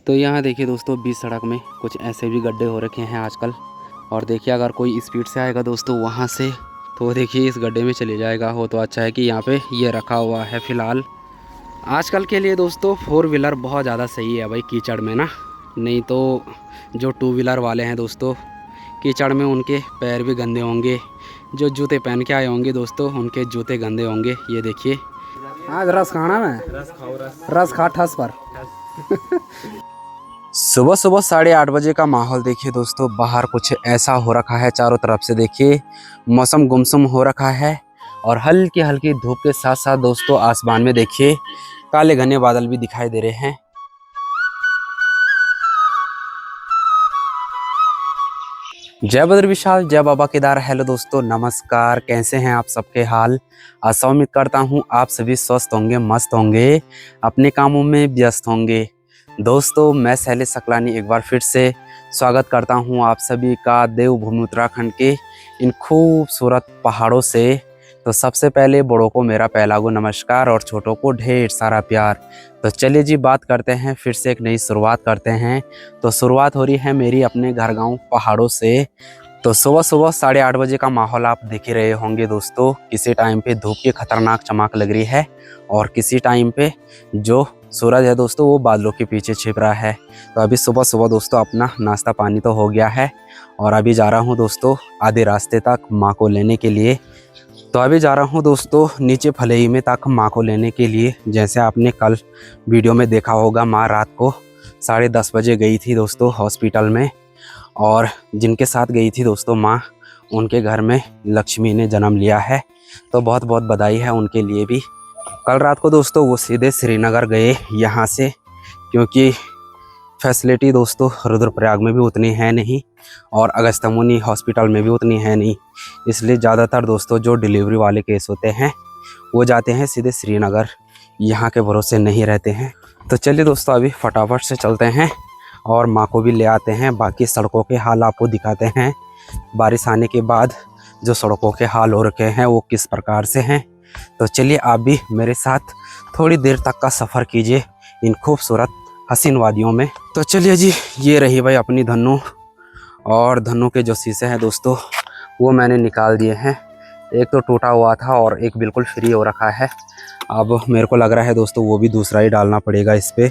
तो यहाँ देखिए दोस्तों, बीच सड़क में कुछ ऐसे भी गड्ढे हो रखे हैं आजकल। और देखिए अगर कोई स्पीड से आएगा दोस्तों वहाँ से, तो वो देखिए इस गड्ढे में चले जाएगा। हो तो अच्छा है कि यहाँ पे ये रखा हुआ है फ़िलहाल। आजकल के लिए दोस्तों 4 व्हीलर बहुत ज़्यादा सही है भाई कीचड़ में ना। नहीं तो जो 2 व्हीलर वाले हैं दोस्तों, कीचड़ में उनके पैर भी गंदे होंगे। जो जूते पहन के आए होंगे दोस्तों, उनके जूते गंदे होंगे। ये देखिए, आज रस खाना में रस खा ठस पर। सुबह सुबह 8:30 बजे का माहौल देखिए दोस्तों। बाहर कुछ ऐसा हो रखा है, चारों तरफ से देखिए मौसम गुमसुम हो रखा है। और हल्की हल्की धूप के साथ साथ दोस्तों आसमान में देखिए काले घने बादल भी दिखाई दे रहे हैं। जय बद्र विशाल, जय बाबा केदार। हेलो दोस्तों, नमस्कार। कैसे हैं आप सबके हाल? आशा उम्मीद करता हूं आप सभी स्वस्थ होंगे, मस्त होंगे, अपने कामों में व्यस्त होंगे। दोस्तों मैं शैलेश सकलानी एक बार फिर से स्वागत करता हूं आप सभी का देवभूमि उत्तराखंड के इन खूबसूरत पहाड़ों से। तो सबसे पहले बड़ों को मेरा पहला गो नमस्कार और छोटों को ढेर सारा प्यार। तो चलिए जी, बात करते हैं, फिर से एक नई शुरुआत करते हैं। तो शुरुआत हो रही है मेरी अपने घर गांव पहाड़ों से। तो सुबह सुबह 8:30 बजे का माहौल आप देख ही रहे होंगे दोस्तों। किसी टाइम पे धूप की खतरनाक चमक लग रही है और किसी टाइम पे जो सूरज है दोस्तों वो बादलों के पीछे छिप रहा है। तो अभी सुबह सुबह दोस्तों अपना नाश्ता पानी तो हो गया है और अभी जा रहा हूँ दोस्तों आधे रास्ते तक माँ को लेने के लिए। तो अभी जा रहा हूँ दोस्तों नीचे फलेई में तक माँ को लेने के लिए। जैसे आपने कल वीडियो में देखा होगा, माँ रात को 10:30 बजे गई थी दोस्तों हॉस्पिटल में। और जिनके साथ गई थी दोस्तों माँ, उनके घर में लक्ष्मी ने जन्म लिया है। तो बहुत बहुत बधाई है उनके लिए भी। कल रात को दोस्तों वो सीधे श्रीनगर गए यहाँ से, क्योंकि फैसिलिटी दोस्तों रुद्रप्रयाग में भी उतनी है नहीं और अगस्त्यमुनि हॉस्पिटल में भी उतनी है नहीं। इसलिए ज़्यादातर दोस्तों जो डिलीवरी वाले केस होते हैं वो जाते हैं सीधे श्रीनगर, यहाँ के भरोसे नहीं रहते हैं। तो चलिए दोस्तों अभी फटाफट से चलते हैं और माँ को भी ले आते हैं। बाकी सड़कों के हाल आपको दिखाते हैं, बारिश आने के बाद जो सड़कों के हाल हो रखे हैं वो किस प्रकार से हैं। तो चलिए आप भी मेरे साथ थोड़ी देर तक का सफ़र कीजिए इन खूबसूरत हसीन वादियों में। तो चलिए जी, ये रही भाई अपनी धन्नू। और धन्नू के जो शीशे हैं दोस्तों वो मैंने निकाल दिए हैं। एक तो टूटा हुआ था और एक बिल्कुल फ्री हो रखा है। अब मेरे को लग रहा है दोस्तों वो भी दूसरा ही डालना पड़ेगा इस पर।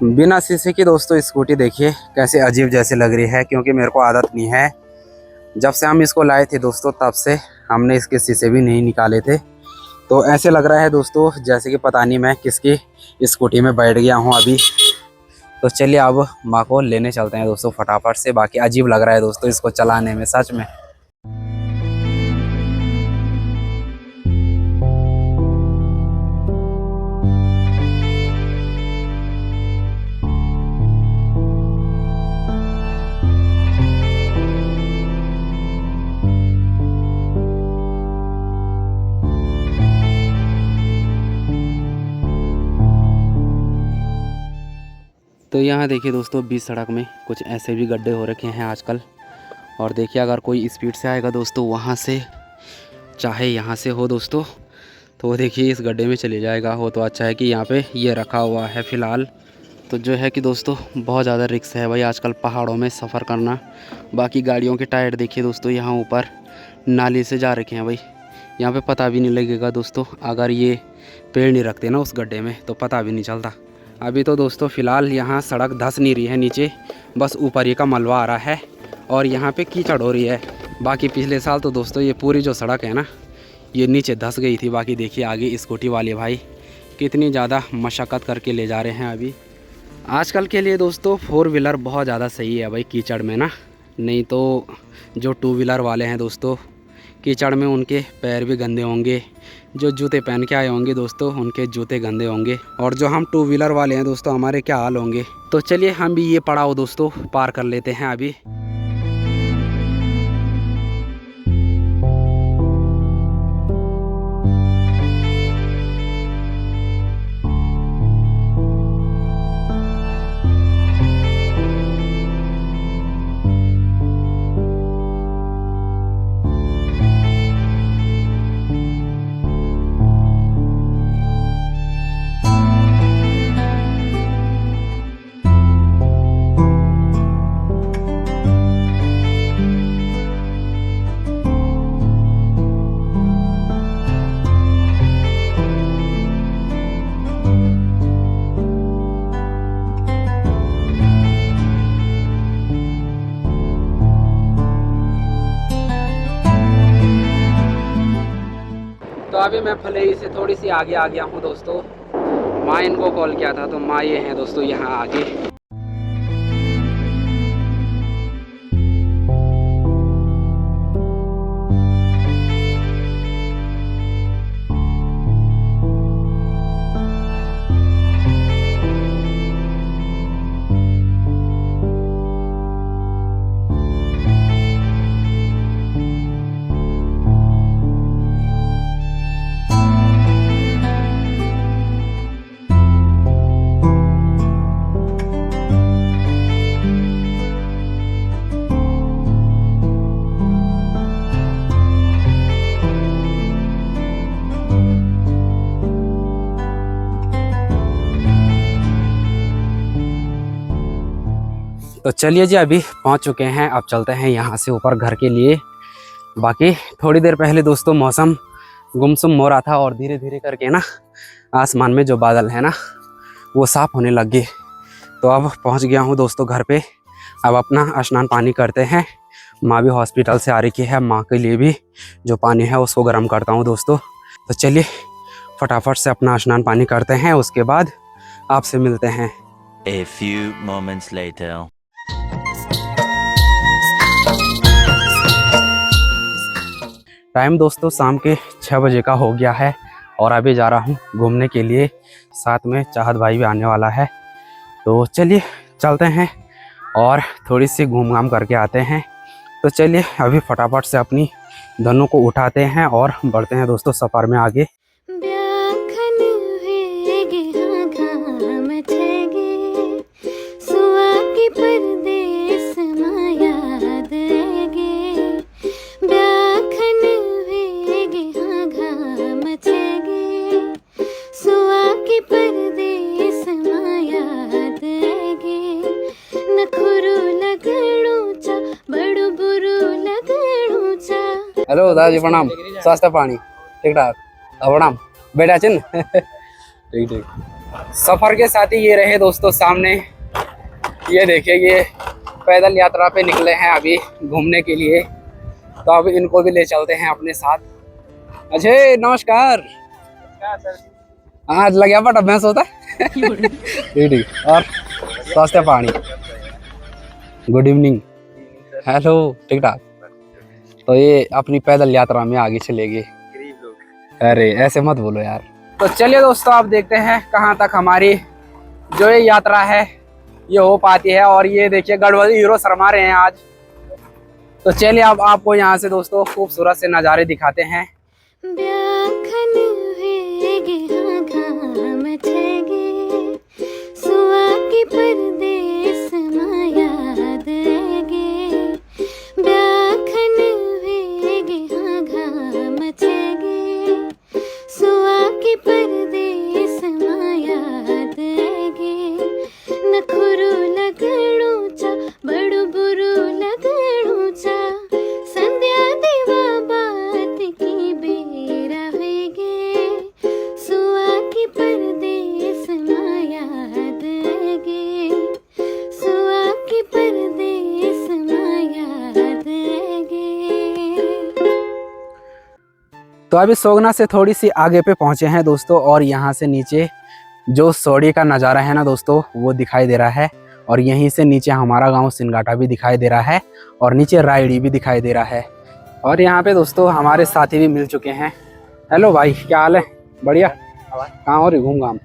बिना शीशे की दोस्तों स्कूटी देखिए कैसे अजीब जैसे लग रही है, क्योंकि मेरे को आदत नहीं है। जब से हम इसको लाए थे दोस्तों तब से हमने इसके शीशे भी नहीं निकाले थे। तो ऐसे लग रहा है दोस्तों जैसे कि पता नहीं मैं किसकी स्कूटी में बैठ गया हूँ अभी। तो चलिए अब माँ को लेने चलते हैं दोस्तों फटाफट से। बाकी अजीब लग रहा है दोस्तों इसको चलाने में सच में। तो यहाँ देखिए दोस्तों, बीच सड़क में कुछ ऐसे भी गड्ढे हो रखे हैं आजकल। और देखिए अगर कोई स्पीड से आएगा दोस्तों वहाँ से, चाहे यहाँ से हो दोस्तों, तो वो देखिए इस गड्ढे में चले जाएगा। हो तो अच्छा है कि यहाँ पे ये रखा हुआ है फ़िलहाल। तो जो है कि दोस्तों बहुत ज़्यादा रिस्क है भाई आजकल पहाड़ों में सफ़र करना। बाकी गाड़ियों के टायर देखिए दोस्तों यहाँ ऊपर नाली से जा रखे हैं भाई। यहाँ पे पता भी नहीं लगेगा दोस्तों, अगर ये पेड़ नहीं रखते ना उस गड्ढे में तो पता भी नहीं चलता। अभी तो दोस्तों फ़िलहाल यहाँ सड़क धंस नहीं रही है नीचे, बस ऊपर ही का मलबा आ रहा है और यहाँ पे कीचड़ हो रही है। बाकी पिछले साल तो दोस्तों ये पूरी जो सड़क है ना ये नीचे धंस गई थी। बाकी देखिए आगे स्कूटी वाले भाई कितनी ज़्यादा मशक्क़त करके ले जा रहे हैं अभी। आजकल के लिए दोस्तों 4 व्हीलर बहुत ज़्यादा सही है भाई कीचड़ में ना। नहीं तो जो 2 व्हीलर वाले हैं दोस्तों, कीचड़ में उनके पैर भी गंदे होंगे। जो जूते पहन के आए होंगे दोस्तों उनके जूते गंदे होंगे। और जो हम 2 व्हीलर वाले हैं दोस्तों हमारे क्या हाल होंगे। तो चलिए हम भी ये पड़ाव दोस्तों पार कर लेते हैं अभी। अभी मैं फलेई से थोड़ी सी आगे आ गया हूँ दोस्तों। माँ इनको कॉल किया था, तो माँ ये हैं दोस्तों यहाँ आगे। तो चलिए जी, अभी पहुंच चुके हैं। अब चलते हैं यहाँ से ऊपर घर के लिए। बाकी थोड़ी देर पहले दोस्तों मौसम गुमसुम हो रहा था और धीरे धीरे करके ना आसमान में जो बादल है ना वो साफ होने लग गए। तो अब पहुँच गया हूँ दोस्तों घर पे। अब अपना स्नान पानी करते हैं। माँ भी हॉस्पिटल से आ रही है, माँ के लिए भी जो पानी है उसको गर्म करता हूँ दोस्तों। तो चलिए फटाफट से अपना स्नान पानी करते हैं, उसके बाद आपसे मिलते हैं। A few moments later. Time दोस्तों शाम के 6 बजे का हो गया है और अभी जा रहा हूँ घूमने के लिए। साथ में चाहत भाई भी आने वाला है। तो चलिए चलते हैं और थोड़ी सी घूम घाम करके आते हैं। तो चलिए अभी फटाफट से अपनी धनों को उठाते हैं और बढ़ते हैं दोस्तों सफ़र में आगे। हेलो दादाजी प्रणाम। स्वास्थ्य पानी ठीक ठाक? प्रणाम बेटा चिन। ठीक ठीक। सफ़र के साथी ये रहे दोस्तों सामने। ये देखिए ये पैदल यात्रा पे निकले हैं अभी घूमने के लिए। तो अब इनको भी ले चलते हैं अपने साथ। अजय नमस्कार। हाँ लग गया बट मैं सोता। ठीक ठीक। और स्वास्थ्य पानी गुड इवनिंग। हेलो ठीक ठाक। तो ये अपनी पैदल यात्रा में आगे चलेगी। अरे ऐसे मत बोलो यार। तो चलिए दोस्तों आप देखते हैं कहाँ तक हमारी जो ये यात्रा है ये हो पाती है। और ये देखिए गढ़वाली हीरो शर्मा रहे हैं आज। तो चलिए अब आपको यहाँ से दोस्तों खूबसूरत से नज़ारे दिखाते हैं। तो अभी सोगना से थोड़ी सी आगे पे पहुंचे हैं दोस्तों और यहाँ से नीचे जो सौड़ी का नज़ारा है ना दोस्तों वो दिखाई दे रहा है। और यहीं से नीचे हमारा गांव सिनगाटा भी दिखाई दे रहा है और नीचे रायडी भी दिखाई दे रहा है। और यहाँ पे दोस्तों हमारे साथी भी मिल चुके हैं। हेलो भाई क्या हाल है? बढ़िया। कहाँ हो रही घूम घाम?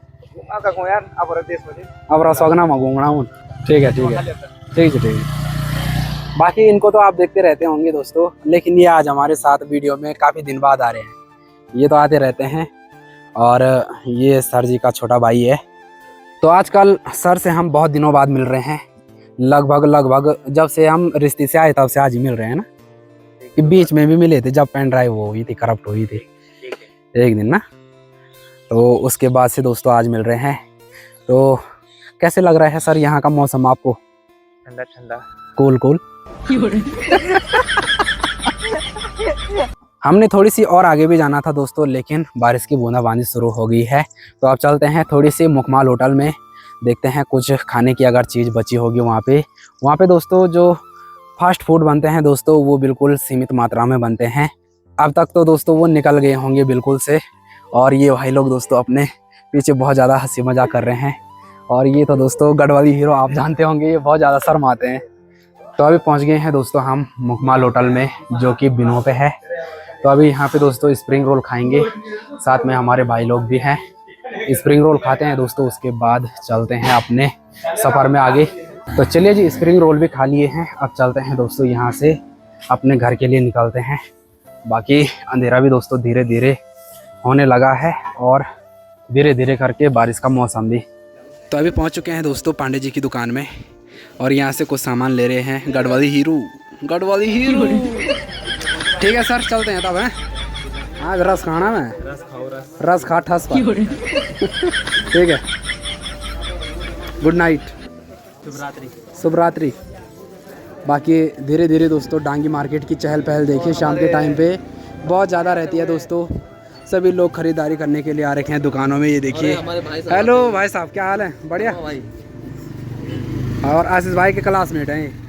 अब सोगना में घूमना हूँ। ठीक है ठीक है ठीक है ठीक है। बाकी इनको तो आप देखते रहते होंगे दोस्तों, लेकिन ये आज हमारे साथ वीडियो में काफ़ी दिन बाद आ रहे हैं। ये तो आते रहते हैं। और ये सर जी का छोटा भाई है। तो आजकल सर से हम बहुत दिनों बाद मिल रहे हैं। लगभग जब से हम रिश्ते से आए तब से आज ही मिल रहे हैं ना। कि बीच में भी मिले थे जब पेन ड्राइव वो हुई थी, करप्ट हुई थी एक दिन ना। तो उसके बाद से दोस्तों आज मिल रहे हैं। तो कैसे लग रहा है सर यहाँ का मौसम आपको? ठंडा ठंडा कूल कूल। हमने थोड़ी सी और आगे भी जाना था दोस्तों, लेकिन बारिश की बूंदाबांदी शुरू हो गई है। तो अब चलते हैं थोड़ी सी मुकमाल होटल में, देखते हैं कुछ खाने की अगर चीज़ बची होगी वहाँ पे दोस्तों जो फास्ट फूड बनते हैं दोस्तों वो बिल्कुल सीमित मात्रा में बनते हैं। अब तक तो दोस्तों वो निकल गए होंगे बिल्कुल से, और ये भाई लोग दोस्तों अपने पीछे बहुत ज़्यादा हंसी मजाक कर रहे हैं। और ये तो दोस्तों गढ़वाली हीरो आप जानते होंगे, ये बहुत ज़्यादा शर्माते हैं। तो अभी पहुंच गए हैं दोस्तों हम मुकमाल होटल में, जो कि बिनो पे है। तो अभी यहाँ पे दोस्तों स्प्रिंग रोल खाएंगे, साथ में हमारे भाई लोग भी हैं। स्प्रिंग रोल खाते हैं दोस्तों, उसके बाद चलते हैं अपने सफ़र में आगे। तो चलिए जी, स्प्रिंग रोल भी खा लिए हैं, अब चलते हैं दोस्तों यहाँ से अपने घर के लिए निकलते हैं। बाकी अंधेरा भी दोस्तों धीरे धीरे होने लगा है, और धीरे धीरे करके बारिश का मौसम भी। तो अभी पहुँच चुके हैं दोस्तों पांडे जी की दुकान में, और यहाँ से कुछ सामान ले रहे हैं। Garhwali hero, Garhwali hero. ठीक है सर, चलते हैं तब। हैं आज रस खाना में, रस खा ठस पा। ठीक है, गुड नाइट, शुभ रात्रि। बाकी धीरे धीरे दोस्तों डांगी मार्केट की चहल पहल देखिए, शाम के टाइम पे बहुत ज़्यादा रहती है दोस्तों। सभी लोग खरीदारी करने के लिए आ रखे हैं दुकानों में, ये देखिए। हेलो भाई साहब, क्या हाल है? बढ़िया। और आशीष भाई के क्लासमेट हैं।